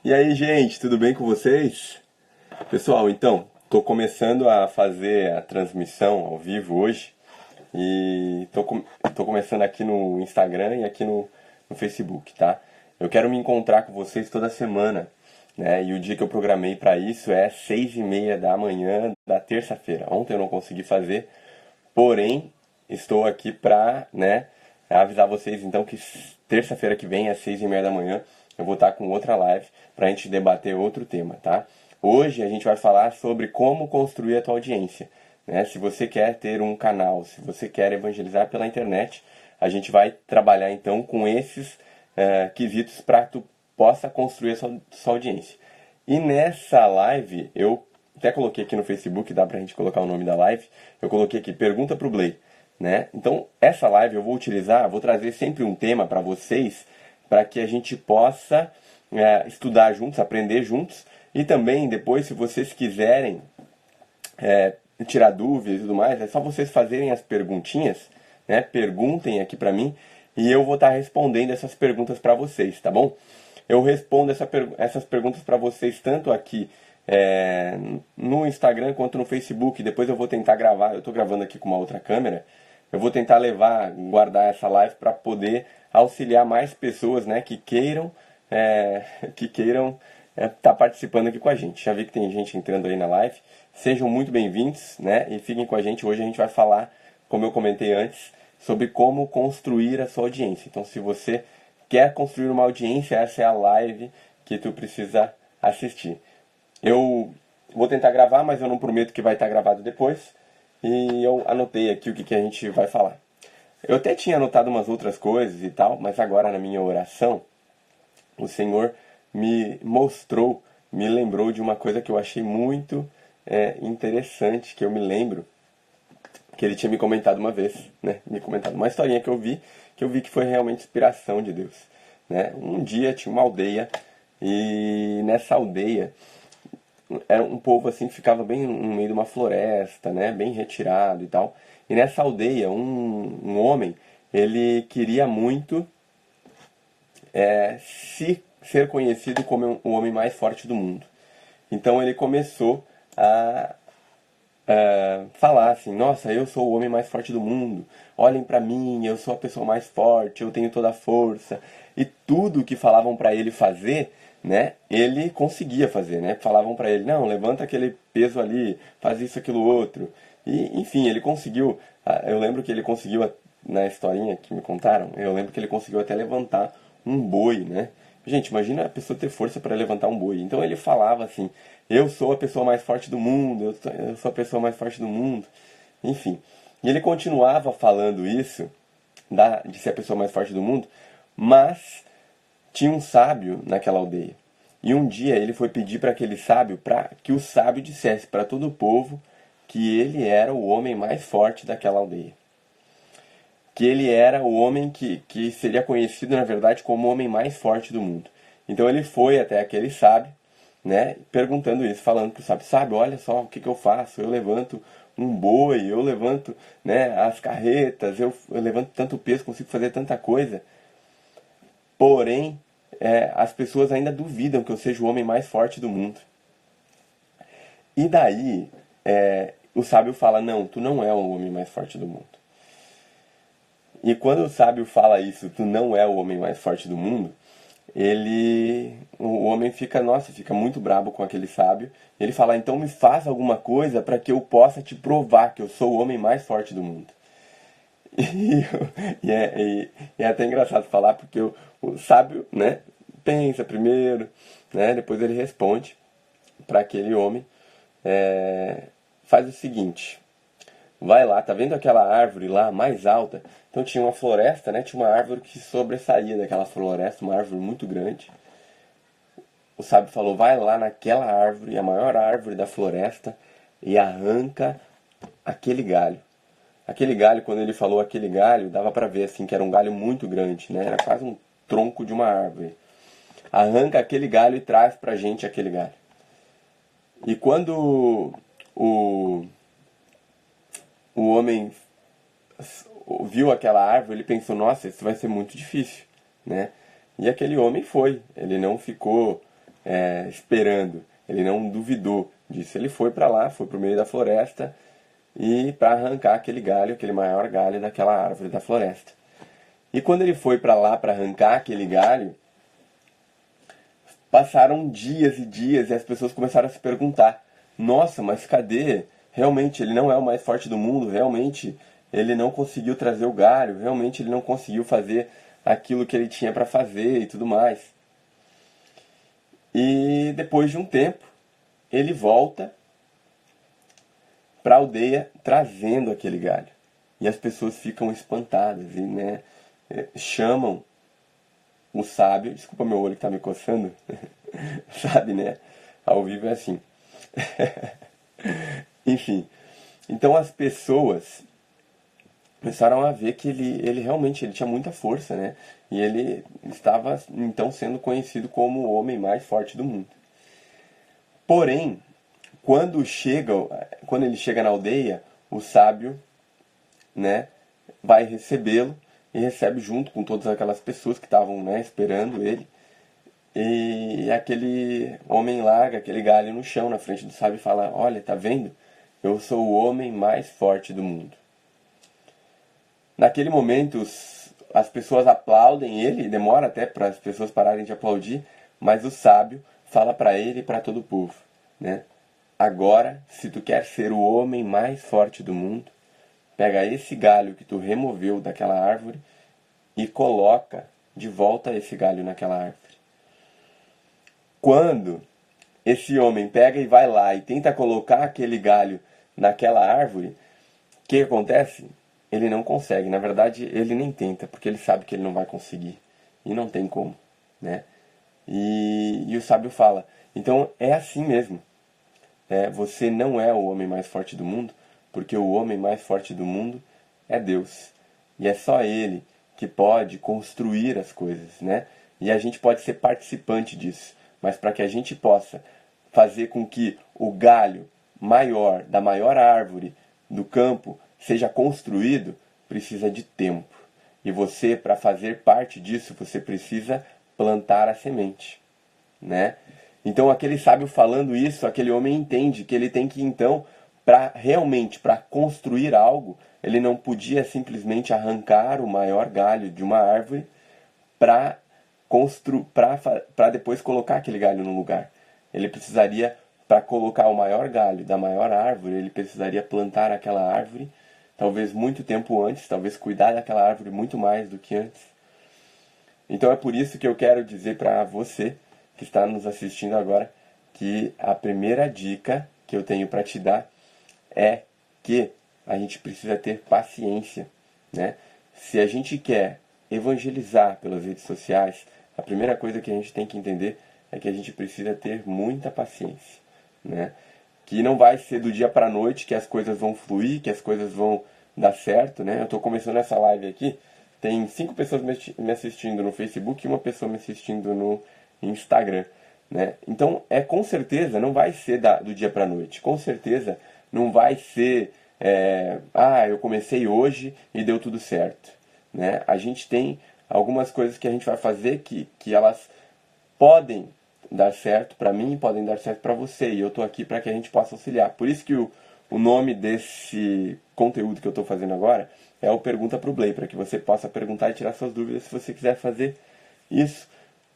E aí, gente, tudo bem com vocês? Pessoal, então, estou começando a fazer a transmissão ao vivo hoje e tô começando aqui no Instagram e aqui no Facebook, tá? Eu quero me encontrar com vocês toda semana, né? E o dia que eu programei para isso é 6:30 da manhã da terça-feira. Ontem eu não consegui fazer, porém, estou aqui para, né, avisar vocês então que terça-feira que vem, às 6:30 da manhã, eu vou estar com outra live para a gente debater outro tema, tá? Hoje a gente vai falar sobre como construir a tua audiência, né? Se você quer ter um canal, se você quer evangelizar pela internet, a gente vai trabalhar então com esses quesitos para que tu possa construir a sua audiência. E nessa live, eu até coloquei aqui no Facebook, dá pra gente colocar o nome da live, eu coloquei aqui, pergunta pro Blay, né? Então, essa live eu vou utilizar, vou trazer sempre um tema para vocês, para que a gente possa estudar juntos, aprender juntos, e também depois, se vocês quiserem tirar dúvidas e tudo mais, é só vocês fazerem as perguntinhas, né? Perguntem aqui para mim, e eu vou estar respondendo essas perguntas para vocês, tá bom? Eu respondo essas perguntas para vocês tanto aqui no Instagram quanto no Facebook. Depois eu vou tentar gravar, eu estou gravando aqui com uma outra câmera. Eu vou tentar guardar essa live para poder auxiliar mais pessoas, né, que queiram tá participando aqui com a gente. Já vi que tem gente entrando aí na live. Sejam muito bem-vindos, né, e fiquem com a gente. Hoje a gente vai falar, como eu comentei antes, sobre como construir a sua audiência. Então, se você quer construir uma audiência, essa é a live que tu precisa assistir. Eu vou tentar gravar, mas eu não prometo que vai estar gravado depois. E eu anotei aqui o que a gente vai falar. Eu até tinha anotado umas outras coisas e tal, mas agora na minha oração, o Senhor me mostrou, me lembrou de uma coisa que eu achei muito interessante, que eu me lembro, que ele tinha me comentado uma vez, né? Me comentado uma historinha que eu vi que foi realmente inspiração de Deus, né? Um dia tinha uma aldeia, e nessa aldeia era um povo assim que ficava bem no meio de uma floresta, né? Bem retirado e tal. E nessa aldeia, um homem, ele queria muito ser conhecido como o homem mais forte do mundo. Então ele começou a falar assim: nossa, eu sou o homem mais forte do mundo, olhem pra mim, eu sou a pessoa mais forte, eu tenho toda a força. E tudo que falavam pra ele fazer, né, ele conseguia fazer, né? Falavam pra ele: não, levanta aquele peso ali, faz isso, aquilo, outro. E enfim, ele conseguiu. Eu lembro que ele conseguiu, na historinha que me contaram, eu lembro que ele conseguiu até levantar um boi, né? Gente, imagina a pessoa ter força para levantar um boi. Então ele falava assim: eu sou a pessoa mais forte do mundo, eu sou a pessoa mais forte do mundo. Enfim. E ele continuava falando isso, de ser a pessoa mais forte do mundo, mas tinha um sábio naquela aldeia. E um dia ele foi pedir para aquele sábio, para que o sábio dissesse para todo o povo que ele era o homem mais forte daquela aldeia. Que ele era o homem que seria conhecido, na verdade, como o homem mais forte do mundo. Então ele foi até aquele sábio, né, perguntando isso, falando para o sábio: sábio, olha só o que eu faço, eu levanto um boi, eu levanto, né, as carretas, eu levanto tanto peso, consigo fazer tanta coisa. Porém, as pessoas ainda duvidam que eu seja o homem mais forte do mundo. E daí, o sábio fala: não, tu não é o homem mais forte do mundo. E quando o sábio fala isso, tu não é o homem mais forte do mundo, o homem fica muito brabo com aquele sábio. Ele fala: então me faz alguma coisa para que eu possa te provar que eu sou o homem mais forte do mundo. E é até engraçado falar, porque o sábio, né, pensa primeiro, né, depois ele responde para aquele homem. Faz o seguinte: vai lá, tá vendo aquela árvore lá mais alta? Então tinha uma floresta, né? Tinha uma árvore que sobressaía daquela floresta, uma árvore muito grande. O sábio falou: vai lá naquela árvore, a maior árvore da floresta, e arranca aquele galho. Aquele galho, quando ele falou aquele galho, dava pra ver assim que era um galho muito grande, né? Era quase um tronco de uma árvore. Arranca aquele galho e traz pra gente aquele galho. E quando o homem viu aquela árvore, ele pensou: nossa, isso vai ser muito difícil, né? E aquele homem foi. Ele não ficou esperando, ele não duvidou disso. Ele foi para lá, foi para o meio da floresta e para arrancar aquele galho, aquele maior galho daquela árvore da floresta. E quando ele foi para lá para arrancar aquele galho, passaram dias e dias e as pessoas começaram a se perguntar: nossa, mas cadê? Realmente ele não é o mais forte do mundo, realmente ele não conseguiu trazer o galho, realmente ele não conseguiu fazer aquilo que ele tinha para fazer e tudo mais. E depois de um tempo, ele volta para a aldeia trazendo aquele galho. E as pessoas ficam espantadas e, né, chamam o sábio. Desculpa meu olho que está me coçando. Sabe, né? Ao vivo é assim. Enfim. Então as pessoas começaram a ver que ele realmente ele tinha muita força, né? E ele estava então sendo conhecido como o homem mais forte do mundo. Porém, quando ele chega na aldeia, o sábio, né, vai recebê-lo e recebe junto com todas aquelas pessoas que estavam, né, esperando ele. E aquele homem larga aquele galho no chão na frente do sábio e fala: olha, tá vendo? Eu sou o homem mais forte do mundo. Naquele momento, as pessoas aplaudem ele, demora até para as pessoas pararem de aplaudir, mas o sábio fala para ele e para todo o povo, né? Agora, se tu quer ser o homem mais forte do mundo, pega esse galho que tu removeu daquela árvore e coloca de volta esse galho naquela árvore. Quando esse homem pega e vai lá e tenta colocar aquele galho naquela árvore, o que acontece? Ele não consegue. Na verdade, ele nem tenta, porque ele sabe que ele não vai conseguir. E não tem como, né? E o sábio fala: então é assim mesmo. Você não é o homem mais forte do mundo, porque o homem mais forte do mundo é Deus. E é só Ele que pode construir as coisas, né? E a gente pode ser participante disso. Mas para que a gente possa fazer com que o galho maior, da maior árvore do campo, seja construído, precisa de tempo. E você, para fazer parte disso, você precisa plantar a semente, né? Então aquele sábio falando isso, aquele homem entende que ele tem que então, para construir algo, ele não podia simplesmente arrancar o maior galho de uma árvore para depois colocar aquele galho no lugar. Ele precisaria, para colocar o maior galho da maior árvore, ele precisaria plantar aquela árvore, talvez muito tempo antes, talvez cuidar daquela árvore muito mais do que antes. Então é por isso que eu quero dizer para você que está nos assistindo agora que a primeira dica que eu tenho para te dar é que a gente precisa ter paciência, né? Se a gente quer evangelizar pelas redes sociais, a primeira coisa que a gente tem que entender é que a gente precisa ter muita paciência, né? Que não vai ser do dia para a noite que as coisas vão fluir, que as coisas vão dar certo, né? Eu estou começando essa live aqui, tem 5 pessoas me assistindo no Facebook e 1 pessoa me assistindo no Instagram, né? Então, com certeza não vai ser do dia para a noite, com certeza não vai ser eu comecei hoje e deu tudo certo, né? A gente tem algumas coisas que a gente vai fazer que elas podem dar certo para mim, podem dar certo para você, e eu estou aqui para que a gente possa auxiliar. Por isso que o nome desse conteúdo que eu estou fazendo agora é o Pergunta pro Blay, para que você possa perguntar e tirar suas dúvidas se você quiser fazer isso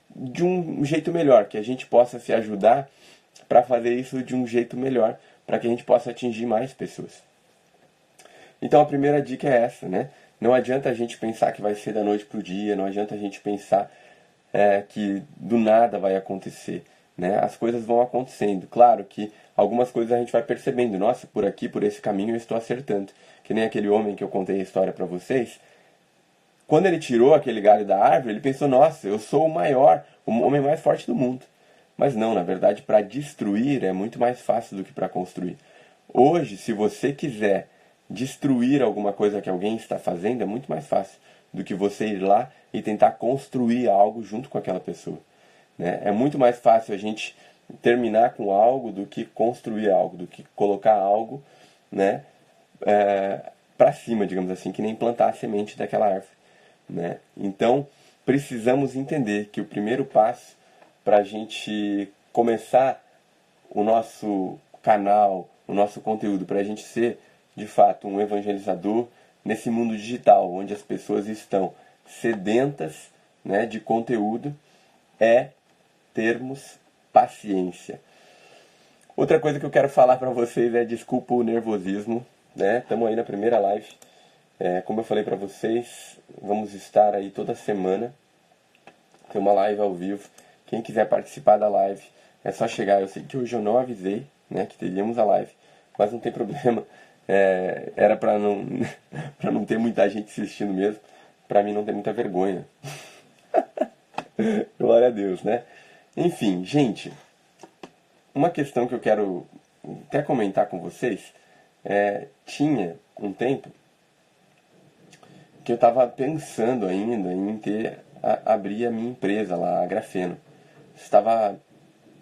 de um jeito melhor, que a gente possa se ajudar para fazer isso de um jeito melhor, para que a gente possa atingir mais pessoas. Então a primeira dica é essa, né? Não adianta a gente pensar que vai ser da noite pro dia, não adianta a gente pensar que do nada vai acontecer, né? As coisas vão acontecendo. Claro que algumas coisas a gente vai percebendo, nossa, por aqui, por esse caminho eu estou acertando. Que nem aquele homem que eu contei a história para vocês. Quando ele tirou aquele galho da árvore, ele pensou: nossa, eu sou o maior, o homem mais forte do mundo. Mas não, na verdade, para destruir é muito mais fácil do que para construir. Hoje, se você quiser destruir alguma coisa que alguém está fazendo, é muito mais fácil do que você ir lá e tentar construir algo junto com aquela pessoa, né? É muito mais fácil a gente terminar com algo do que construir algo, do que colocar algo, né, para cima, digamos assim, que nem plantar a semente daquela árvore, né? Então, precisamos entender que o primeiro passo para a gente começar o nosso canal, o nosso conteúdo, para a gente ser, de fato, um evangelizador nesse mundo digital, onde as pessoas estão sedentas, né, de conteúdo, é termos paciência. Outra coisa que eu quero falar para vocês é desculpa o nervosismo, né? Estamos aí na primeira live. Como eu falei para vocês, vamos estar aí toda semana. Tem uma live ao vivo. Quem quiser participar da live, é só chegar. Eu sei que hoje eu não avisei, né, que teríamos a live, mas não tem problema. Era para não, para não ter muita gente assistindo mesmo. Para mim não ter muita vergonha. Glória a Deus, né? Enfim, gente, uma questão que eu quero até comentar com vocês, tinha um tempo que eu estava pensando ainda em abrir a minha empresa lá, a Grafeno. Estava,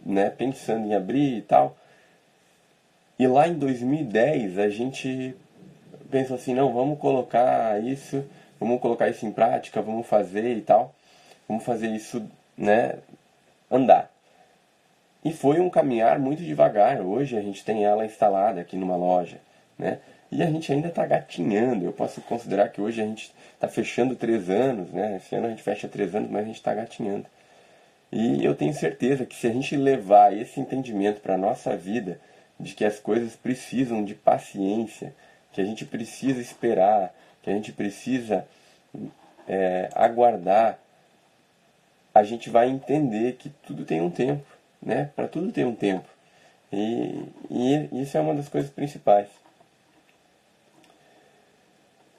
né, pensando em abrir e tal. E lá em 2010 a gente pensou assim, não, vamos colocar isso em prática, vamos fazer e tal. Vamos fazer isso, né, andar. E foi um caminhar muito devagar. Hoje a gente tem ela instalada aqui numa loja, né? E a gente ainda está gatinhando. Eu posso considerar que hoje a gente está fechando 3 anos, né? Esse ano a gente fecha 3 anos, mas a gente está gatinhando. E eu tenho certeza que se a gente levar esse entendimento para a nossa vida, de que as coisas precisam de paciência, que a gente precisa esperar, que a gente precisa aguardar, a gente vai entender que tudo tem um tempo, né? Para tudo tem um tempo. E isso é uma das coisas principais.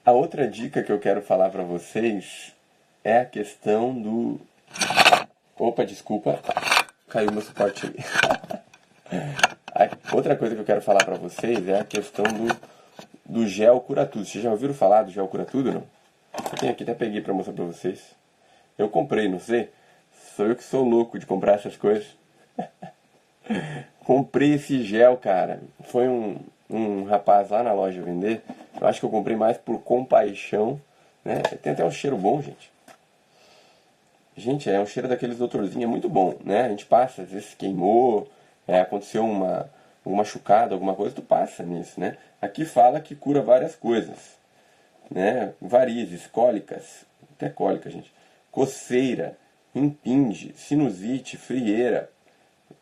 A outra dica que eu quero falar para vocês é a questão do... Opa, desculpa, caiu meu suporte ali. Outra coisa que eu quero falar para vocês é a questão do gel cura tudo. Vocês já ouviram falar do gel cura tudo, não? Eu tenho aqui, até peguei para mostrar para vocês. Eu comprei, não sei. Sou eu que sou louco de comprar essas coisas. Comprei esse gel, cara. Foi um rapaz lá na loja vender. Eu acho que eu comprei mais por compaixão, né? Tem até um cheiro bom, gente. Gente, é um cheiro daqueles doutorzinhos, é muito bom, né? A gente passa, às vezes queimou, aconteceu uma machucada, alguma coisa, tu passa nisso, né? Aqui fala que cura várias coisas, né? Varizes, cólicas, até cólica, gente. Coceira, impinge, sinusite, frieira,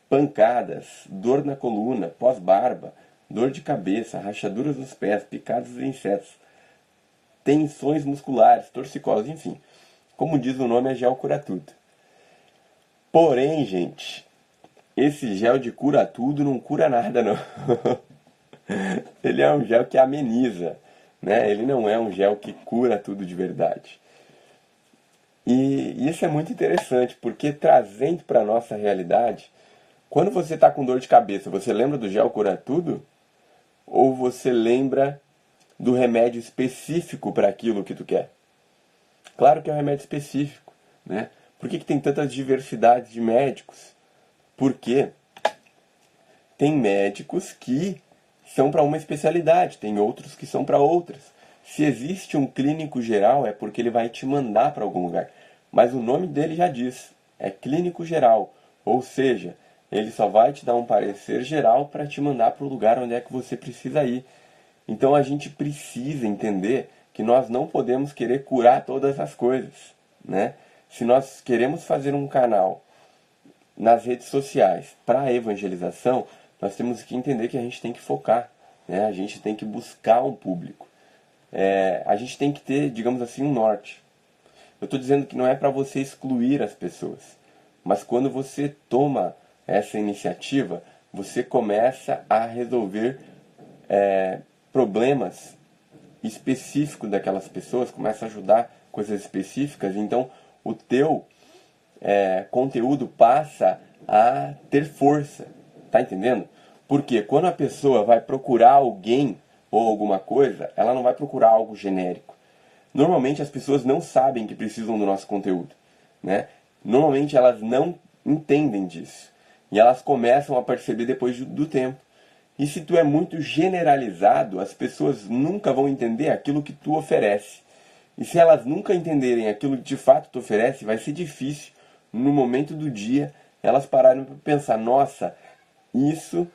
pancadas, dor na coluna, pós-barba, dor de cabeça, rachaduras nos pés, picadas de insetos, tensões musculares, torcicose, enfim. Como diz o nome, é gel cura tudo. Porém, gente, esse gel de cura tudo não cura nada, não. Ele é um gel que ameniza, né? Ele não é um gel que cura tudo de verdade. E isso é muito interessante, porque trazendo para a nossa realidade, quando você está com dor de cabeça, você lembra do gel cura tudo? Ou você lembra do remédio específico para aquilo que tu quer? Claro que é um remédio específico, né? Por que tem tantas diversidades de médicos? Porque tem médicos que são para uma especialidade, tem outros que são para outras. Se existe um clínico geral, é porque ele vai te mandar para algum lugar. Mas o nome dele já diz, é clínico geral. Ou seja, ele só vai te dar um parecer geral para te mandar para o lugar onde é que você precisa ir. Então a gente precisa entender que nós não podemos querer curar todas as coisas, né? Se nós queremos fazer um canal nas redes sociais para evangelização, nós temos que entender que a gente tem que focar, né? A gente tem que buscar um público. A gente tem que ter, digamos assim, um norte. Eu estou dizendo que não é para você excluir as pessoas, mas quando você toma essa iniciativa, você começa a resolver problemas específicos daquelas pessoas, começa a ajudar coisas específicas, então o teu conteúdo passa a ter força, tá entendendo? Porque quando a pessoa vai procurar alguém ou alguma coisa, ela não vai procurar algo genérico. Normalmente as pessoas não sabem que precisam do nosso conteúdo, né? Normalmente elas não entendem disso. E elas começam a perceber depois do tempo. E se tu é muito generalizado, as pessoas nunca vão entender aquilo que tu oferece. E se elas nunca entenderem aquilo que de fato tu oferece, vai ser difícil, no momento do dia, elas pararam para pensar, nossa, isso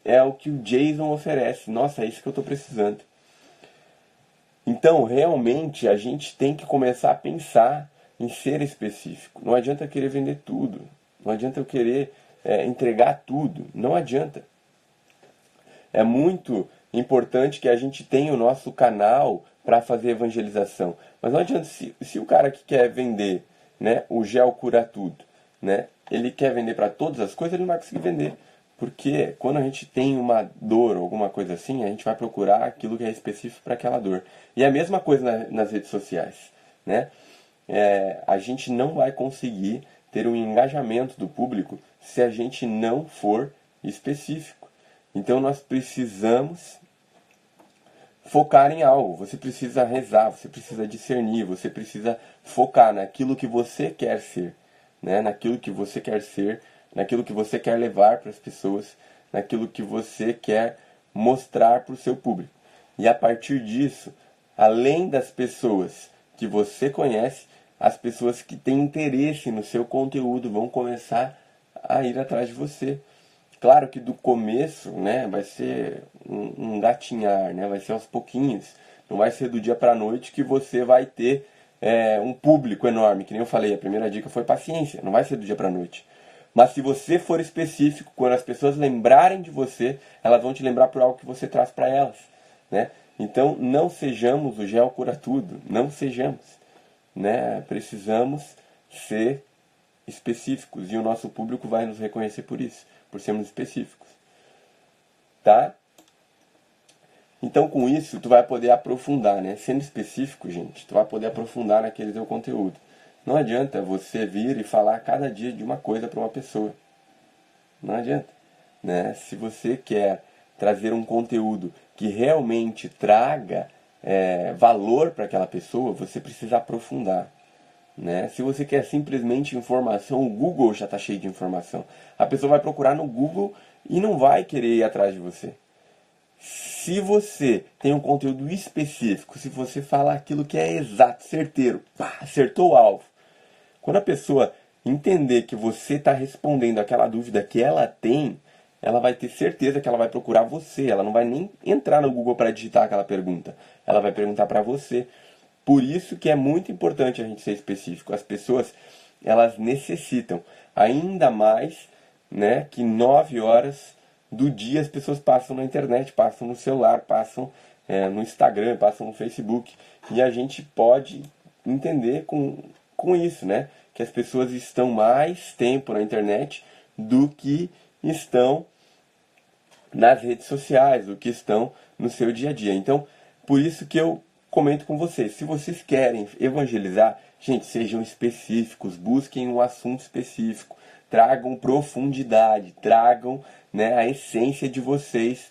é o que o Jason oferece, nossa, é isso que eu estou precisando. Então, realmente, a gente tem que começar a pensar em ser específico. Não adianta eu querer vender tudo, não adianta eu querer entregar tudo, não adianta. É muito importante que a gente tenha o nosso canal para fazer evangelização. Mas não adianta, se o cara que quer vender, né, o gel cura tudo, né, ele quer vender para todas as coisas, ele não vai conseguir vender. Porque quando a gente tem uma dor ou alguma coisa assim, a gente vai procurar aquilo que é específico para aquela dor. E é a mesma coisa nas redes sociais, né? A gente não vai conseguir ter um engajamento do público se a gente não for específico. Então nós precisamos focar em algo. Você precisa rezar, você precisa discernir, você precisa focar naquilo que você quer ser, né? Naquilo que você quer ser, naquilo que você quer levar para as pessoas, naquilo que você quer mostrar para o seu público. E a partir disso, além das pessoas que você conhece, as pessoas que têm interesse no seu conteúdo vão começar a ir atrás de você. Claro que do começo, né, vai ser um gatinhar, né, vai ser aos pouquinhos. Não vai ser do dia para a noite que você vai ter um público enorme. Que nem eu falei, a primeira dica foi paciência. Não vai ser do dia para a noite. Mas se você for específico, quando as pessoas lembrarem de você, elas vão te lembrar por algo que você traz para elas, né? Então, não sejamos o gel cura tudo. Não sejamos, né? Precisamos ser específicos e o nosso público vai nos reconhecer por isso, por sermos específicos, tá? Então, com isso, tu vai poder aprofundar, né? Sendo específico, gente, tu vai poder aprofundar naquele teu conteúdo. Não adianta você vir e falar cada dia de uma coisa para uma pessoa. Não adianta, né? Se você quer trazer um conteúdo que realmente traga valor para aquela pessoa, você precisa aprofundar. Né? Se você quer simplesmente informação, o Google já está cheio de informação. A pessoa vai procurar no Google e não vai querer ir atrás de você. Se você tem um conteúdo específico, se você falar aquilo que é exato, certeiro, acertou o alvo. Quando a pessoa entender que você está respondendo aquela dúvida que ela tem, ela vai ter certeza que ela vai procurar você. Ela não vai nem entrar no Google para digitar aquela pergunta. Ela vai perguntar para você. Por isso que é muito importante a gente ser específico. As pessoas, elas necessitam ainda mais, né, que 9 horas do dia as pessoas passam na internet, passam no celular, passam no Instagram, passam no Facebook. E a gente pode entender com isso, né, que as pessoas estão mais tempo na internet do que estão nas redes sociais, do que estão no seu dia a dia. Então, por isso que eu comento com vocês. Se vocês querem evangelizar, gente, sejam específicos, busquem um assunto específico, tragam profundidade, tragam, né, a essência de vocês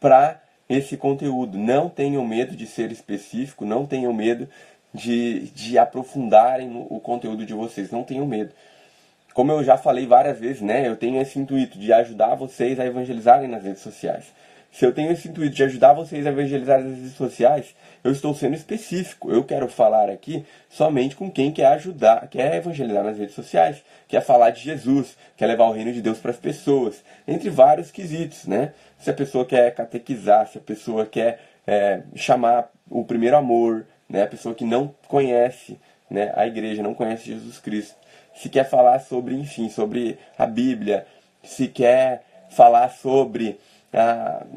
para esse conteúdo. Não tenham medo de ser específico, não tenham medo de aprofundarem o conteúdo de vocês, não tenham medo. Como eu já falei várias vezes, né, eu tenho esse intuito de ajudar vocês a evangelizarem nas redes sociais. Se eu tenho esse intuito de ajudar vocês a evangelizar nas redes sociais, eu estou sendo específico. Eu quero falar aqui somente com quem quer ajudar, quer evangelizar nas redes sociais, quer falar de Jesus, quer levar o reino de Deus para as pessoas, entre vários quesitos, né? Se a pessoa quer catequizar, se a pessoa quer chamar o primeiro amor, né? A pessoa que não conhece, né, a igreja, não conhece Jesus Cristo, se quer falar sobre, enfim, sobre a Bíblia, se quer falar sobre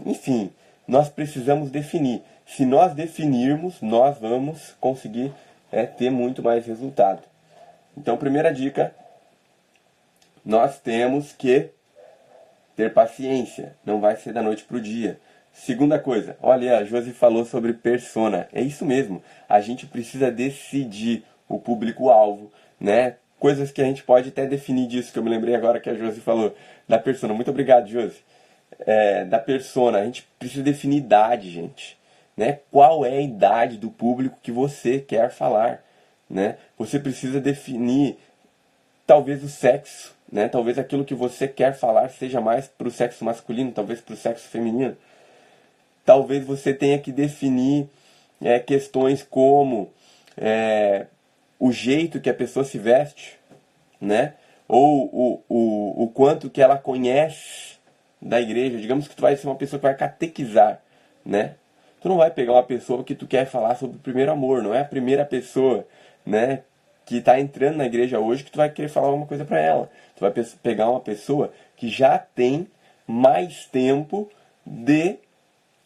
enfim, nós precisamos definir. Se nós definirmos, nós vamos conseguir ter muito mais resultado. Então, primeira dica, nós temos que ter paciência. Não vai ser da noite para o dia. Segunda coisa, olha, a Josi falou sobre persona. É isso mesmo. A gente precisa decidir o público-alvo, né? Coisas que a gente pode até definir disso, que eu me lembrei agora que a Josi falou, da persona. Muito obrigado, Josi. Da persona, a gente precisa definir idade, gente, né? Qual é a idade do público que você quer falar, né? Você precisa definir talvez o sexo, né? Talvez aquilo que você quer falar seja mais para o sexo masculino, talvez para o sexo feminino. Talvez você tenha que definir questões como o jeito que a pessoa se veste, né? ou o quanto que ela conhece da igreja. Digamos que tu vai ser uma pessoa que vai catequizar, né? Tu não vai pegar uma pessoa que tu quer falar sobre o primeiro amor, não é a primeira pessoa, né, que está entrando na igreja hoje que tu vai querer falar alguma coisa para ela. Tu vai pegar uma pessoa que já tem mais tempo de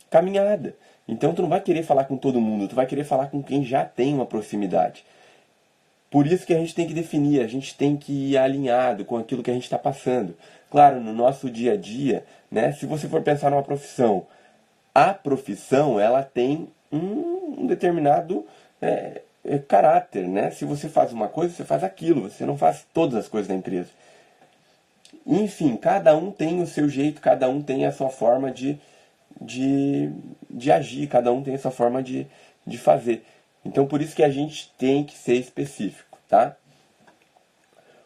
caminhada. Então tu não vai querer falar com todo mundo, tu vai querer falar com quem já tem uma proximidade. Por isso que a gente tem que definir, a gente tem que ir alinhado com aquilo que a gente está passando. Claro, no nosso dia a dia, né, se você for pensar numa profissão, a profissão ela tem um determinado caráter, né? Se você faz uma coisa, você faz aquilo, você não faz todas as coisas da empresa. Enfim, cada um tem o seu jeito, cada um tem a sua forma de agir, cada um tem a sua forma de fazer. Então, por isso que a gente tem que ser específico, tá?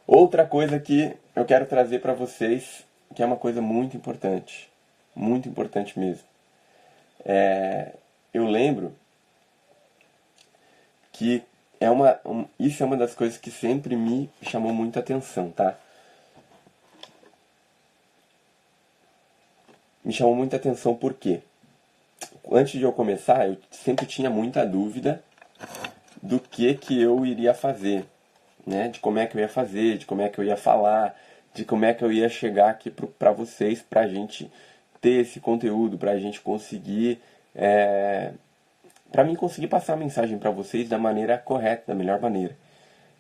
Outra coisa que eu quero trazer para vocês, que é uma coisa muito importante mesmo. Eu lembro que isso é uma das coisas que sempre me chamou muita atenção, tá? Me chamou muita atenção por quê? Antes de eu começar, eu sempre tinha muita dúvida do que eu iria fazer, né? De como é que eu ia fazer, de como é que eu ia falar, de como é que eu ia chegar aqui para vocês, pra gente ter esse conteúdo, pra gente conseguir, pra mim conseguir passar a mensagem para vocês da maneira correta, da melhor maneira.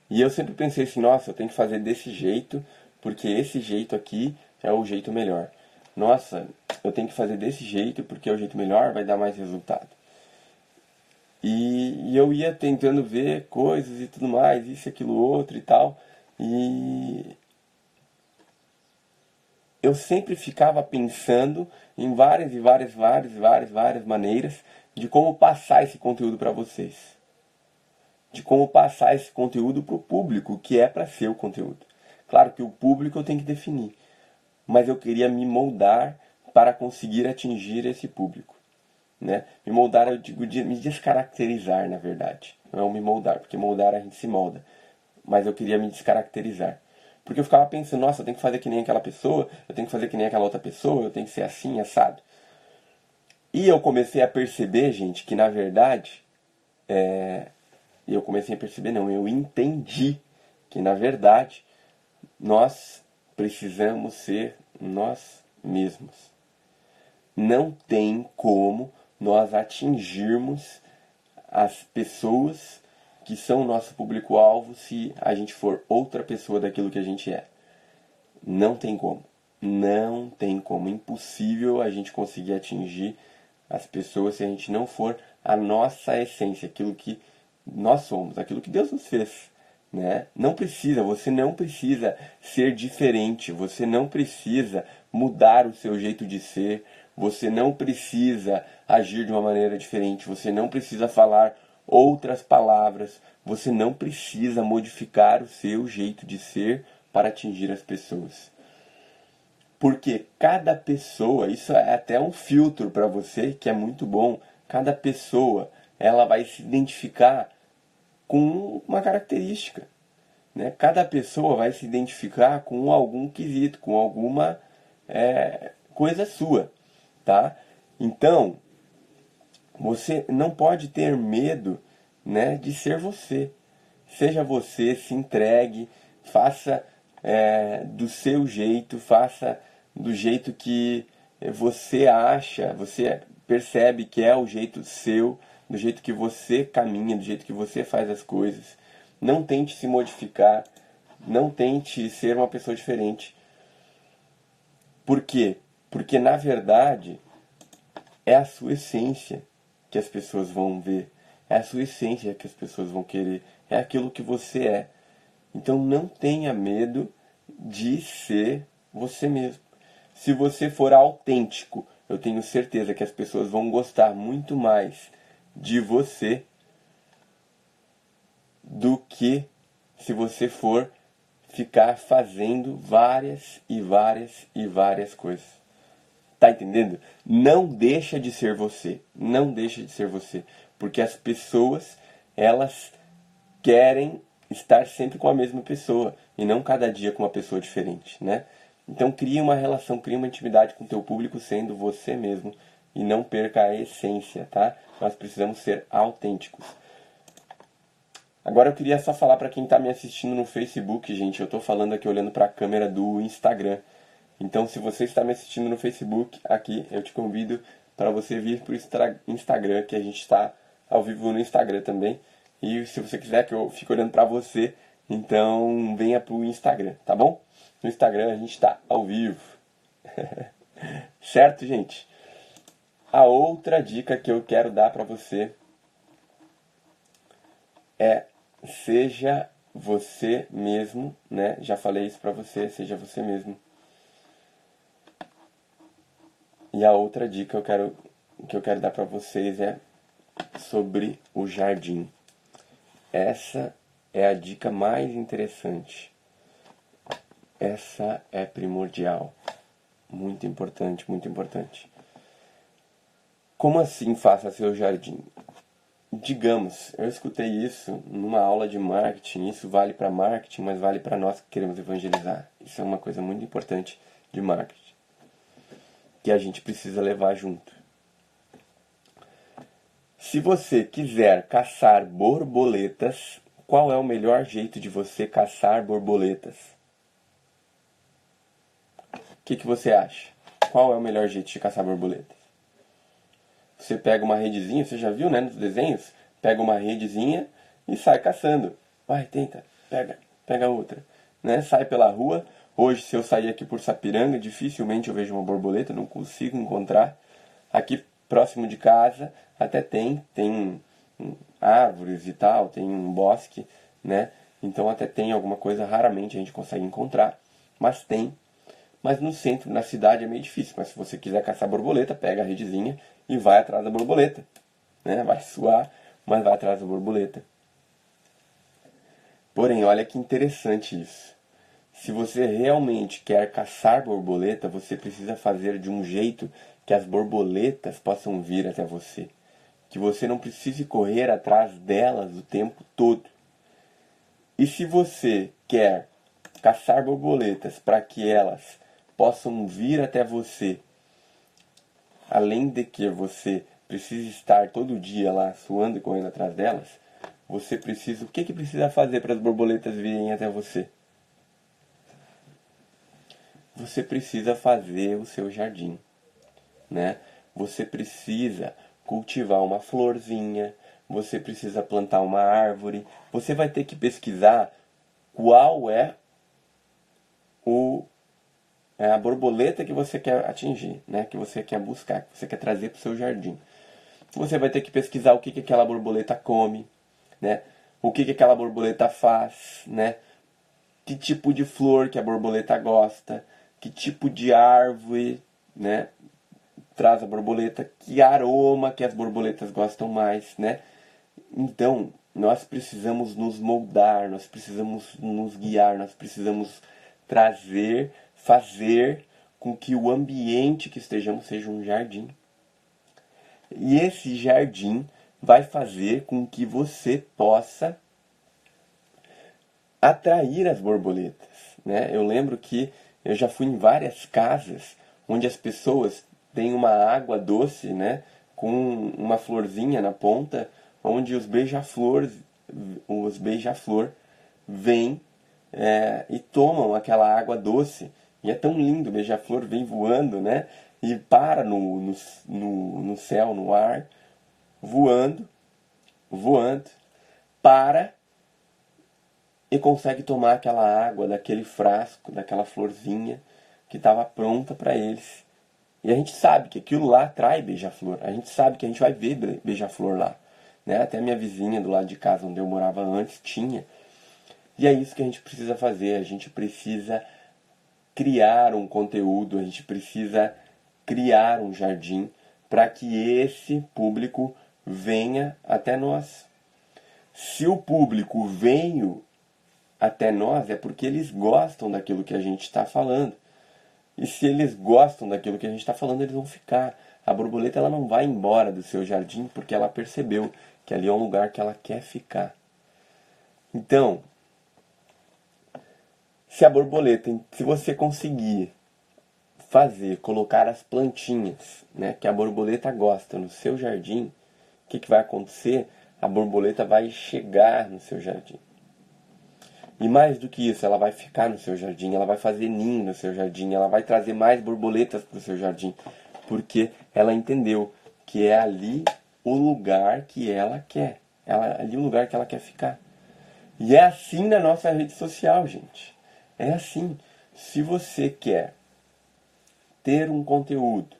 E eu sempre pensei assim, nossa, eu tenho que fazer desse jeito, porque esse jeito aqui é o jeito melhor. Nossa, eu tenho que fazer desse jeito, porque é o jeito melhor, vai dar mais resultado. E eu ia tentando ver coisas e tudo mais, isso, aquilo, outro e tal. E eu sempre ficava pensando em várias maneiras de como passar esse conteúdo para vocês. De como passar esse conteúdo para o público, que é para ser o conteúdo. Claro que o público eu tenho que definir, mas eu queria me moldar para conseguir atingir esse público. Né? Me moldar, eu digo, me descaracterizar, na verdade. Não me moldar, porque moldar a gente se molda. Mas eu queria me descaracterizar. Porque eu ficava pensando, nossa, eu tenho que fazer que nem aquela pessoa, eu tenho que fazer que nem aquela outra pessoa, eu tenho que ser assim, assado. E eu comecei a perceber, gente, que na verdade, eu entendi que na verdade, nós precisamos ser nós mesmos. Não tem como nós atingirmos as pessoas que são o nosso público-alvo se a gente for outra pessoa daquilo que a gente é. Não tem como. Não tem como. Impossível a gente conseguir atingir as pessoas se a gente não for a nossa essência, aquilo que nós somos, aquilo que Deus nos fez. Né? Você não precisa ser diferente, você não precisa mudar o seu jeito de ser, você não precisa agir de uma maneira diferente, você não precisa falar outras palavras, você não precisa modificar o seu jeito de ser para atingir as pessoas. Porque cada pessoa, isso é até um filtro para você que é muito bom, cada pessoa ela vai se identificar com uma característica. Né? Cada pessoa vai se identificar com algum quesito, com alguma coisa sua. Tá? Então, você não pode ter medo, né, de ser você. Seja você, se entregue, faça do seu jeito, faça do jeito que você acha, você percebe que é o jeito seu, do jeito que você caminha, do jeito que você faz as coisas. Não tente se modificar, não tente ser uma pessoa diferente. Por quê? Porque, na verdade, é a sua essência que as pessoas vão ver. É a sua essência que as pessoas vão querer. É aquilo que você é. Então, não tenha medo de ser você mesmo. Se você for autêntico, eu tenho certeza que as pessoas vão gostar muito mais de você do que se você for ficar fazendo várias coisas. Tá entendendo? Não deixa de ser você. Não deixa de ser você. Porque as pessoas, elas querem estar sempre com a mesma pessoa e não cada dia com uma pessoa diferente, né? Então crie uma relação, crie uma intimidade com o teu público sendo você mesmo e não perca a essência, tá? Nós precisamos ser autênticos. Agora eu queria só falar para quem está me assistindo no Facebook, gente, eu estou falando aqui olhando para a câmera do Instagram. Então se você está me assistindo no Facebook, aqui eu te convido para você vir para o Instagram, que a gente está ao vivo no Instagram também. E se você quiser que eu fique olhando para você, então venha para o Instagram, tá bom? No Instagram a gente está ao vivo. Certo, gente? A outra dica que eu quero dar para você é seja você mesmo, né? Já falei isso para você, seja você mesmo. E a outra dica que eu quero dar para vocês é sobre o jardim. Essa é a dica mais interessante. Essa é primordial. Muito importante, muito importante. Como assim faça seu jardim? Digamos, eu escutei isso numa aula de marketing, isso vale para marketing, mas vale para nós que queremos evangelizar. Isso é uma coisa muito importante de marketing, que a gente precisa levar junto. Se você quiser caçar borboletas, qual é o melhor jeito de você caçar borboletas? O que você acha? Qual é o melhor jeito de caçar borboletas? Você pega uma redezinha, você já viu, né, nos desenhos? Pega uma redezinha e sai caçando. Vai, tenta, pega outra. Né? Sai pela rua. Hoje, se eu sair aqui por Sapiranga, dificilmente eu vejo uma borboleta, não consigo encontrar. Aqui próximo de casa até tem árvores e tal, tem um bosque, né? Então até tem alguma coisa, raramente a gente consegue encontrar, mas tem. Mas no centro, na cidade é meio difícil, mas se você quiser caçar borboleta, pega a redezinha e vai atrás da borboleta, né? Vai suar, mas vai atrás da borboleta. Porém, olha que interessante isso. Se você realmente quer caçar borboleta, você precisa fazer de um jeito que as borboletas possam vir até você. Que você não precise correr atrás delas o tempo todo. E se você quer caçar borboletas para que elas possam vir até você, além de que você precisa estar todo dia lá suando e correndo atrás delas, você precisa... O que precisa fazer para as borboletas virem até você? Você precisa fazer o seu jardim, né? Você precisa cultivar uma florzinha, você precisa plantar uma árvore, você vai ter que pesquisar qual é a borboleta que você quer atingir, né? Que você quer buscar, que você quer trazer para o seu jardim. Você vai ter que pesquisar o que aquela borboleta come, né? O que aquela borboleta faz, né? Que tipo de flor que a borboleta gosta, que tipo de árvore, né, traz a borboleta, que aroma que as borboletas gostam mais, né? Então, nós precisamos nos moldar, nós precisamos nos guiar, nós precisamos fazer com que o ambiente que estejamos seja um jardim. E esse jardim vai fazer com que você possa atrair as borboletas, né? Eu lembro que eu já fui em várias casas onde as pessoas têm uma água doce, né, com uma florzinha na ponta, onde os beija-flor vêm e tomam aquela água doce. E é tão lindo, o beija-flor vem voando, né, e para no céu, no ar, voando, para e consegue tomar aquela água daquele frasco, daquela florzinha que estava pronta para eles. E a gente sabe que aquilo lá atrai beija-flor. A gente sabe que a gente vai ver beija-flor lá. Né? Até a minha vizinha do lado de casa, onde eu morava antes, tinha. E é isso que a gente precisa fazer. A gente precisa criar um conteúdo, a gente precisa criar um jardim para que esse público venha até nós. Se o público veio até nós, é porque eles gostam daquilo que a gente está falando. E se eles gostam daquilo que a gente está falando, eles vão ficar. A borboleta ela não vai embora do seu jardim porque ela percebeu que ali é um lugar que ela quer ficar. Então, Se a borboleta, se você conseguir colocar as plantinhas, né, que a borboleta gosta no seu jardim, o que vai acontecer? A borboleta vai chegar no seu jardim. E mais do que isso, ela vai ficar no seu jardim, ela vai fazer ninho no seu jardim, ela vai trazer mais borboletas para o seu jardim, porque ela entendeu que é ali o lugar que ela quer, ali o lugar que ela quer ficar. E é assim na nossa rede social, gente. É assim. Se você quer ter um conteúdo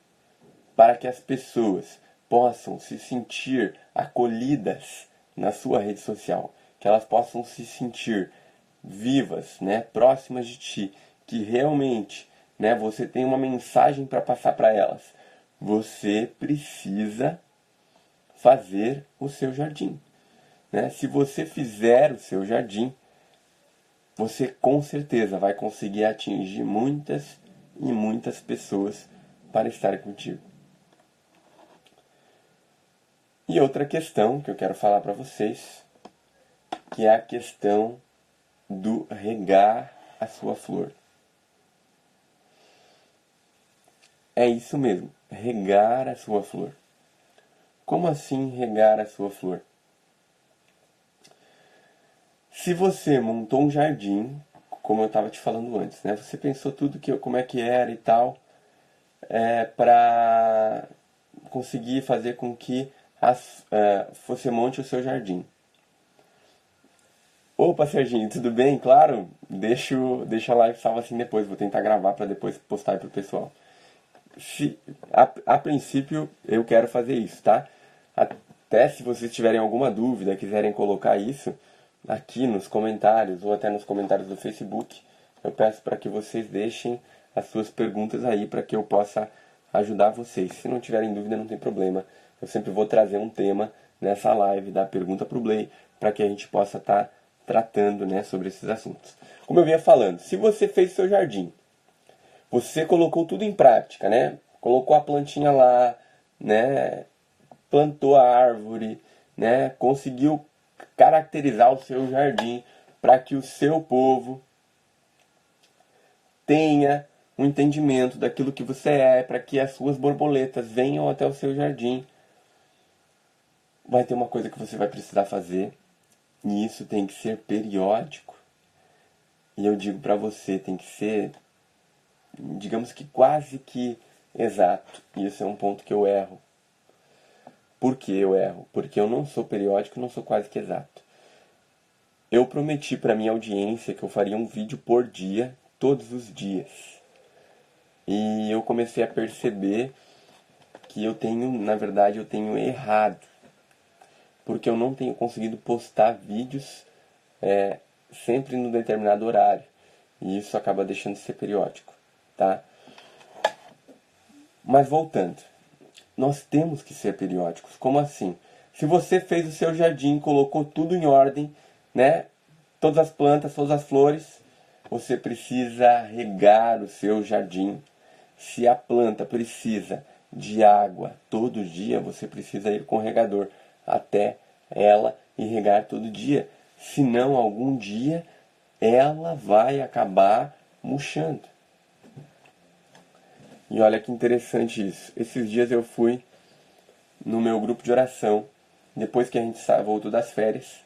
para que as pessoas possam se sentir acolhidas na sua rede social, que elas possam se sentir vivas, né, próximas de ti, que realmente, né, você tem uma mensagem para passar para elas, você precisa fazer o seu jardim, né? Se você fizer o seu jardim, você com certeza vai conseguir atingir muitas e muitas pessoas para estar contigo. E outra questão que eu quero falar para vocês, que é a questão do regar a sua flor. É isso mesmo, regar a sua flor. Como assim regar a sua flor? Se você montou um jardim, como eu estava te falando antes, né? Você pensou tudo como é que era e tal, para conseguir fazer com que você monte o seu jardim. Opa, Serginho, tudo bem? Claro, deixa a live salva assim depois, vou tentar gravar para depois postar aí pro pessoal. A princípio eu quero fazer isso, tá? Até se vocês tiverem alguma dúvida, quiserem colocar isso aqui nos comentários ou até nos comentários do Facebook, eu peço para que vocês deixem as suas perguntas aí para que eu possa ajudar vocês. Se não tiverem dúvida, não tem problema. Eu sempre vou trazer um tema nessa live da Pergunta pro Blay para que a gente possa estar tratando, né, sobre esses assuntos. Como eu vinha falando, se você fez seu jardim, você colocou tudo em prática, né? Colocou a plantinha lá, né? Plantou a árvore, né? Conseguiu caracterizar o seu jardim para que o seu povo tenha um entendimento daquilo que você é, para que as suas borboletas venham até o seu jardim. Vai ter uma coisa que você vai precisar fazer, e isso tem que ser periódico. E eu digo para você, tem que ser, digamos que quase que exato. E isso é um ponto que eu erro. Por que eu erro? Porque eu não sou periódico, não sou quase que exato. Eu prometi para minha audiência que eu faria um vídeo por dia, todos os dias. E eu comecei a perceber que na verdade eu tenho errado. Porque eu não tenho conseguido postar vídeos sempre no determinado horário. E isso acaba deixando de ser periódico, tá? Mas voltando, nós temos que ser periódicos. Como assim? Se você fez o seu jardim, colocou tudo em ordem, né? Todas as plantas, todas as flores, você precisa regar o seu jardim. Se a planta precisa de água todo dia, você precisa ir com o regador até ela e regar todo dia. Senão, algum dia, ela vai acabar murchando. E olha que interessante isso. Esses dias eu fui no meu grupo de oração, depois que a gente voltou das férias,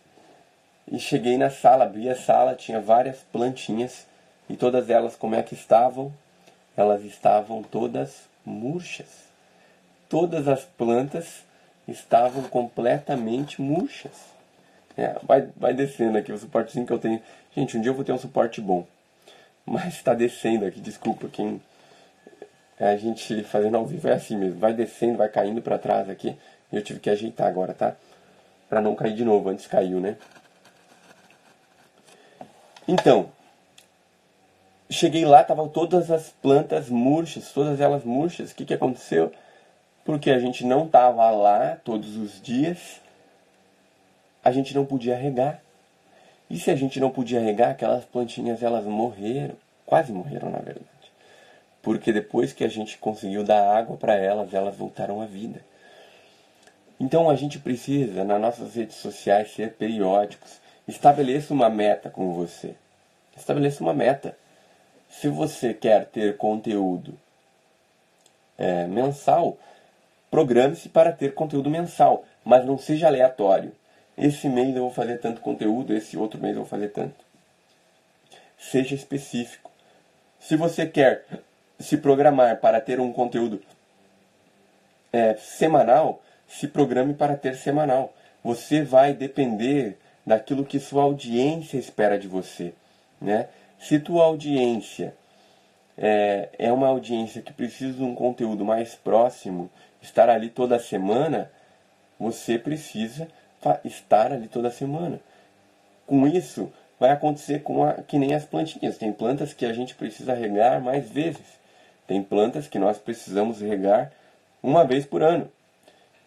e cheguei na sala, abri a sala, tinha várias plantinhas, e todas elas, como é que estavam? Elas estavam todas murchas. Todas as plantas estavam completamente murchas. Vai descendo aqui o suportezinho que eu tenho. Gente, um dia eu vou ter um suporte bom. Mas está descendo aqui, desculpa. A gente fazendo ao vivo é assim mesmo. Vai descendo, vai caindo para trás aqui. E eu tive que ajeitar agora, tá? Para não cair de novo. Antes caiu, né? Então, cheguei lá, estavam todas as plantas murchas, todas elas murchas. O que aconteceu? Porque a gente não estava lá todos os dias, a gente não podia regar. E se a gente não podia regar, aquelas plantinhas elas morreram, quase morreram na verdade. Porque depois que a gente conseguiu dar água para elas, elas voltaram à vida. Então a gente precisa, nas nossas redes sociais, ser periódicos. Estabeleça uma meta com você. Estabeleça uma meta. Se você quer ter conteúdo mensal, programe-se para ter conteúdo mensal, mas não seja aleatório. Esse mês eu vou fazer tanto conteúdo, esse outro mês eu vou fazer tanto. Seja específico. Se você quer se programar para ter um conteúdo semanal, se programe para ter semanal. Você vai depender daquilo que sua audiência espera de você, né? Se tua audiência é uma audiência que precisa de um conteúdo mais próximo, estar ali toda semana, você precisa estar ali toda semana. Com isso, vai acontecer que nem as plantinhas. Tem plantas que a gente precisa regar mais vezes. Tem plantas que nós precisamos regar uma vez por ano.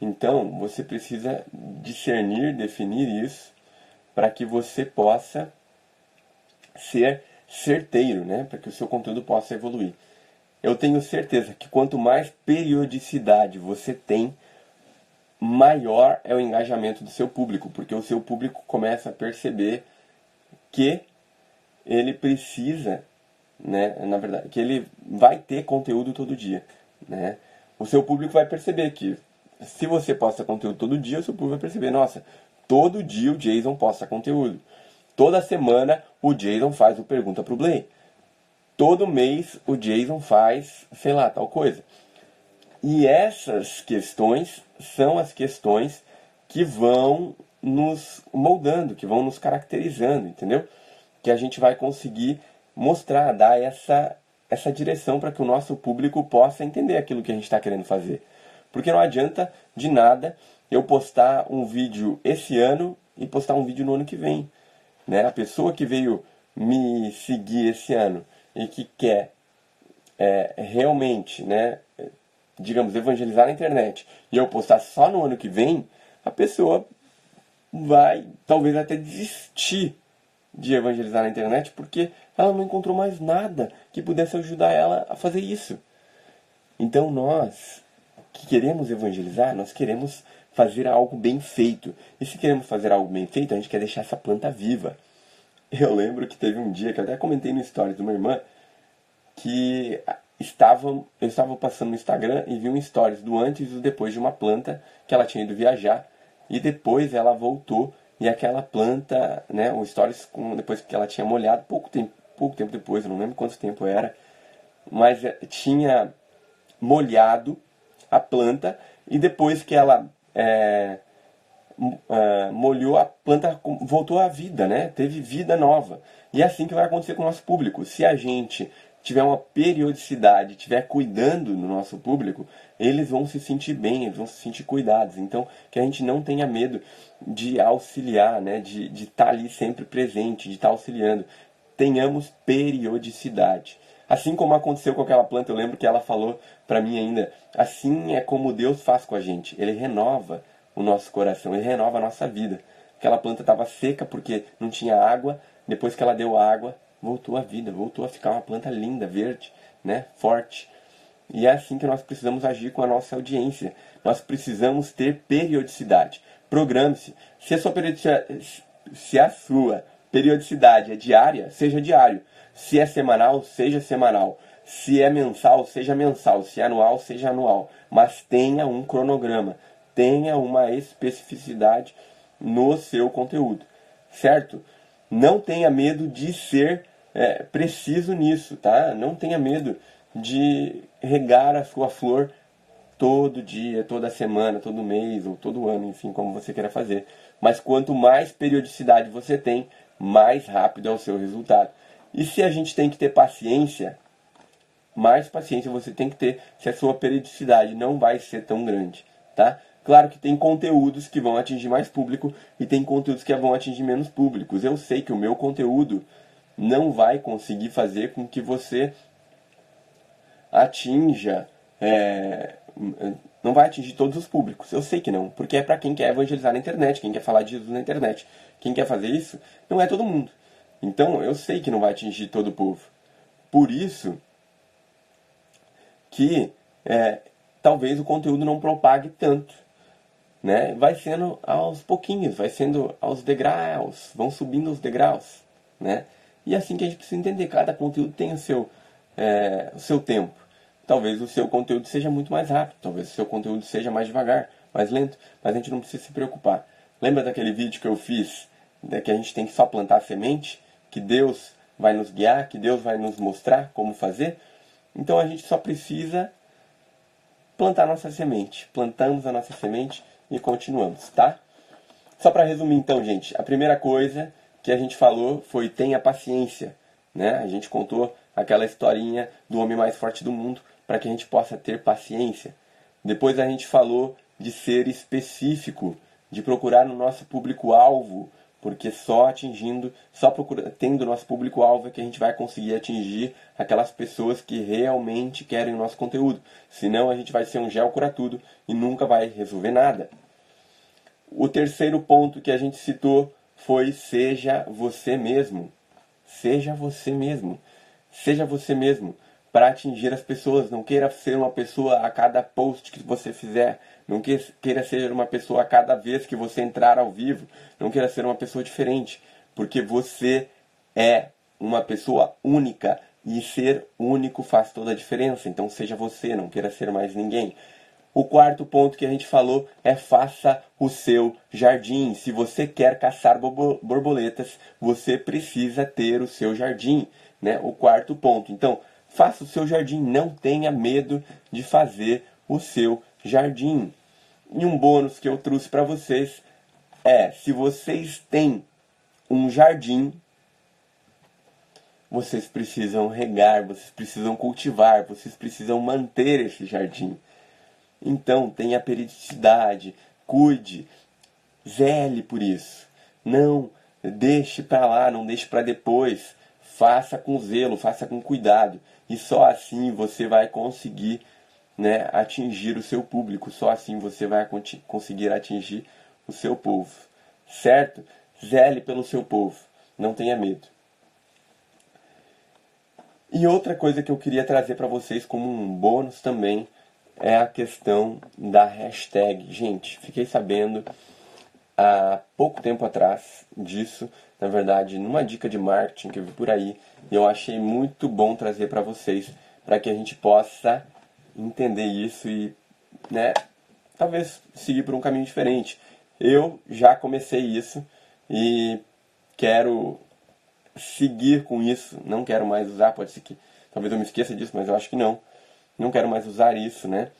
Então, você precisa discernir, definir isso, para que você possa ser certeiro, né? Para que o seu conteúdo possa evoluir. Eu tenho certeza que quanto mais periodicidade você tem, maior é o engajamento do seu público, porque o seu público começa a perceber que ele precisa, né, na verdade, que ele vai ter conteúdo todo dia, né? O seu público vai perceber que se você posta conteúdo todo dia, o seu público vai perceber, nossa, todo dia o Jason posta conteúdo. Toda semana o Jason faz o Pergunta pro Blay. Todo mês o Jason faz, sei lá, tal coisa. E essas questões são as questões que vão nos moldando, que vão nos caracterizando, entendeu? Que a gente vai conseguir mostrar, dar essa direção para que o nosso público possa entender aquilo que a gente está querendo fazer. Porque não adianta de nada eu postar um vídeo esse ano e postar um vídeo no ano que vem, né? A pessoa que veio me seguir esse ano e que quer realmente, né, digamos, evangelizar na internet, e eu postar só no ano que vem, a pessoa vai talvez até desistir de evangelizar na internet porque ela não encontrou mais nada que pudesse ajudar ela a fazer isso. Então nós que queremos evangelizar, nós queremos fazer algo bem feito. E se queremos fazer algo bem feito, a gente quer deixar essa planta viva. Eu lembro que teve um dia que eu até comentei no stories de uma irmã que eu estava passando no Instagram e vi um stories do antes e do depois de uma planta que ela tinha ido viajar, e depois ela voltou e aquela planta, né, o stories depois que ela tinha molhado, pouco tempo depois, eu não lembro quanto tempo era, mas tinha molhado a planta, e depois que ela molhou, a planta voltou à vida, né? Teve vida nova. E é assim que vai acontecer com o nosso público. Se a gente tiver uma periodicidade, estiver cuidando do nosso público, eles vão se sentir bem, eles vão se sentir cuidados. Então, que a gente não tenha medo de auxiliar, né? De estar ali sempre presente, de estar auxiliando. Tenhamos periodicidade. Assim como aconteceu com aquela planta, eu lembro que ela falou para mim ainda, assim é como Deus faz com a gente. Ele renova o nosso coração, ele renova a nossa vida. Aquela planta estava seca porque não tinha água, depois que ela deu água, voltou à vida, voltou a ficar uma planta linda, verde, né, forte. E é assim que nós precisamos agir com a nossa audiência. Nós precisamos ter periodicidade. Programe-se. Se a sua periodicidade é diária, seja diário. Se é semanal, seja semanal. Se é mensal, seja mensal. Se é anual, seja anual. Mas tenha um cronograma. Tenha uma especificidade no seu conteúdo. Certo? Não tenha medo de ser preciso nisso, tá? Não tenha medo de regar a sua flor todo dia, toda semana, todo mês ou todo ano, enfim, como você queira fazer. Mas quanto mais periodicidade você tem, mais rápido é o seu resultado. E se a gente tem que ter paciência, mais paciência você tem que ter se a sua periodicidade não vai ser tão grande, tá? Claro que tem conteúdos que vão atingir mais público e tem conteúdos que vão atingir menos públicos. Eu sei que o meu conteúdo não vai conseguir fazer com que você atinja, não vai atingir todos os públicos. Eu sei que não, porque é para quem quer evangelizar na internet, quem quer falar de Jesus na internet. Quem quer fazer isso não é todo mundo. Então eu sei que não vai atingir todo o povo. Por isso que talvez o conteúdo não propague tanto, né? Vai sendo aos pouquinhos, vai sendo aos degraus, vão subindo os degraus, né? E é assim que a gente precisa entender, cada conteúdo tem o seu tempo. Talvez o seu conteúdo seja muito mais rápido, talvez o seu conteúdo seja mais devagar, mais lento, mas a gente não precisa se preocupar. Lembra daquele vídeo que eu fiz, que a gente tem que só plantar a semente, que Deus vai nos guiar, que Deus vai nos mostrar como fazer? Então a gente só precisa plantar a nossa semente. Plantamos a nossa semente e continuamos, tá? Só para resumir então, gente, a primeira coisa que a gente falou foi tenha paciência, né? A gente contou aquela historinha do homem mais forte do mundo para que a gente possa ter paciência. Depois a gente falou de ser específico, de procurar no nosso público-alvo, porque só tendo o nosso público-alvo é que a gente vai conseguir atingir aquelas pessoas que realmente querem o nosso conteúdo. Senão a gente vai ser um gel cura tudo e nunca vai resolver nada. O terceiro ponto que a gente citou foi seja você mesmo. Seja você mesmo. Seja você mesmo para atingir as pessoas. Não queira ser uma pessoa a cada post que você fizer. Não queira ser uma pessoa a cada vez que você entrar ao vivo. Não queira ser uma pessoa diferente. Porque você é uma pessoa única. E ser único faz toda a diferença. Então seja você, não queira ser mais ninguém. O quarto ponto que a gente falou é faça o seu jardim. Se você quer caçar borboletas, você precisa ter o seu jardim, né? O quarto ponto. Então, faça o seu jardim, não tenha medo de fazer o seu jardim. E um bônus que eu trouxe para vocês é, se vocês têm um jardim, vocês precisam regar, vocês precisam cultivar, vocês precisam manter esse jardim. Então, tenha periodicidade, cuide, zele por isso. Não deixe para lá, não deixe para depois. Faça com zelo, faça com cuidado. E só assim você vai conseguir, né, atingir o seu público. Só assim você vai conseguir atingir o seu povo. Certo? Zele pelo seu povo. Não tenha medo. E outra coisa que eu queria trazer para vocês como um bônus também é a questão da hashtag. Gente, fiquei sabendo há pouco tempo atrás disso, na verdade, numa dica de marketing que eu vi por aí, e eu achei muito bom trazer para vocês, para que a gente possa entender isso e, né, talvez seguir por um caminho diferente. Eu já comecei isso e quero seguir com isso, não quero mais usar, pode ser que talvez eu me esqueça disso, mas eu acho que não. Não quero mais usar isso, né?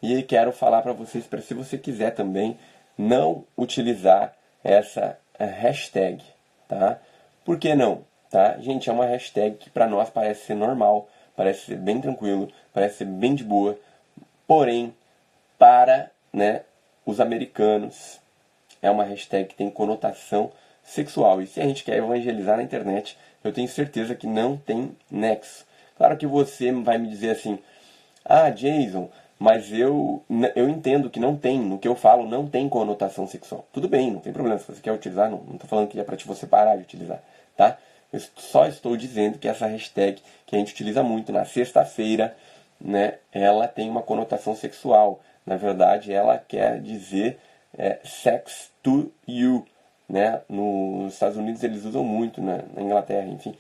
E quero falar para vocês, para se você quiser também, não utilizar essa hashtag, tá? Por que não? Tá? Gente, é uma hashtag que para nós parece ser normal, parece ser bem tranquilo, parece ser bem de boa, porém, para, né, os americanos, é uma hashtag que tem conotação sexual. E se a gente quer evangelizar na internet, eu tenho certeza que não tem nexo. Claro que você vai me dizer assim, ah, Jason, mas eu entendo que não tem, no que eu falo não tem conotação sexual. Tudo bem, não tem problema, se você quer utilizar, não estou falando que é para você parar de utilizar, tá? Eu só estou dizendo que essa hashtag que a gente utiliza muito na sexta-feira, né, ela tem uma conotação sexual. Na verdade, ela quer dizer sex to you, né? Nos Estados Unidos eles usam muito, né? Na Inglaterra, enfim,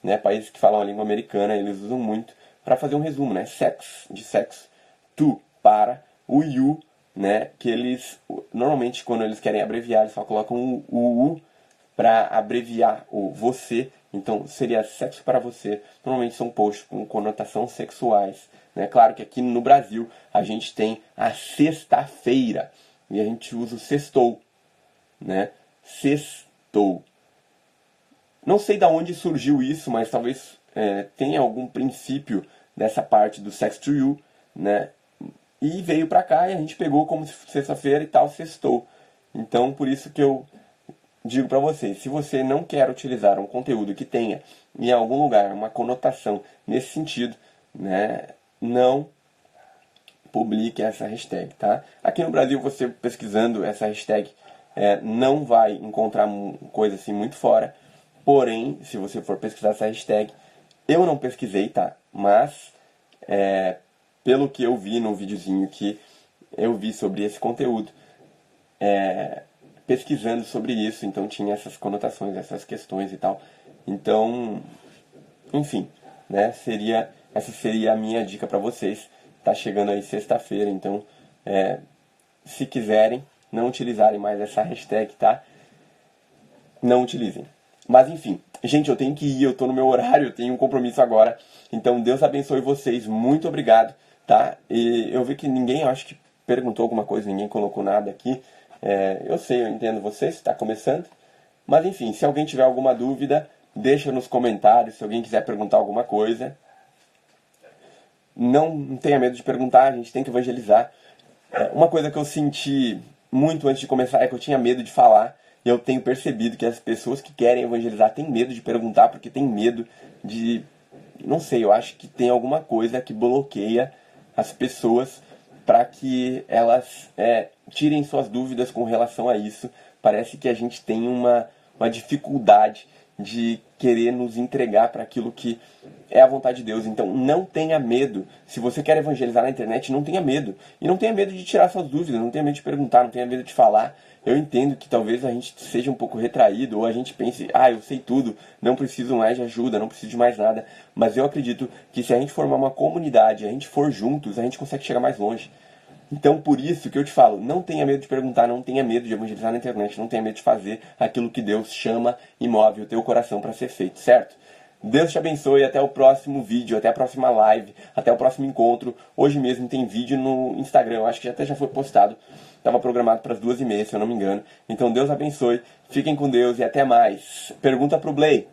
né? Países que falam a língua americana, eles usam muito para fazer um resumo, né? Sex, de sexo, to, para, o you, né? Que eles, normalmente, quando eles querem abreviar, eles só colocam o u para abreviar o você. Então, seria sexo para você. Normalmente são posts com conotação sexuais, né? Claro que aqui no Brasil a gente tem a sexta-feira e a gente usa o sextou, né? Sextou. Não sei de onde surgiu isso, mas talvez tenha algum princípio dessa parte do sex to you, né? E veio pra cá e a gente pegou como sexta-feira e tal, sextou. Então, por isso que eu digo pra vocês, se você não quer utilizar um conteúdo que tenha em algum lugar uma conotação nesse sentido, né, não publique essa hashtag, tá? Aqui no Brasil, você pesquisando essa hashtag não vai encontrar coisa assim muito fora. Porém, se você for pesquisar essa hashtag, eu não pesquisei, tá? Mas, pelo que eu vi no videozinho que eu vi sobre esse conteúdo, pesquisando sobre isso, então tinha essas conotações, essas questões e tal. Então, enfim, né? Essa seria a minha dica para vocês. Tá chegando aí sexta-feira, então se quiserem não utilizarem mais essa hashtag, tá? Não utilizem. Mas enfim, gente, eu tenho que ir, eu tô no meu horário, eu tenho um compromisso agora. Então Deus abençoe vocês, muito obrigado, tá? E eu vi que ninguém, acho que perguntou alguma coisa, ninguém colocou nada aqui. Eu sei, eu entendo vocês, está começando. Mas enfim, se alguém tiver alguma dúvida, deixa nos comentários, se alguém quiser perguntar alguma coisa. Não tenha medo de perguntar, a gente tem que evangelizar. Uma coisa que eu senti muito antes de começar é que eu tinha medo de falar. E eu tenho percebido que as pessoas que querem evangelizar têm medo de perguntar, porque têm medo de... Não sei, eu acho que tem alguma coisa que bloqueia as pessoas para que elas tirem suas dúvidas com relação a isso. Parece que a gente tem uma dificuldade de querer nos entregar para aquilo que é a vontade de Deus. Então não tenha medo. Se você quer evangelizar na internet, não tenha medo. E não tenha medo de tirar suas dúvidas, não tenha medo de perguntar, não tenha medo de falar. Eu entendo que talvez a gente seja um pouco retraído, ou a gente pense, eu sei tudo, não preciso mais de ajuda, não preciso de mais nada. Mas eu acredito que se a gente formar uma comunidade, a gente for juntos, a gente consegue chegar mais longe. Então, por isso que eu te falo, não tenha medo de perguntar, não tenha medo de evangelizar na internet, não tenha medo de fazer aquilo que Deus chama e move o teu coração para ser feito, certo? Deus te abençoe, até o próximo vídeo, até a próxima live, até o próximo encontro. Hoje mesmo tem vídeo no Instagram, eu acho que até já foi postado. Estava programado para as 2h30, se eu não me engano. Então Deus abençoe, fiquem com Deus e até mais. Pergunta pro Blay.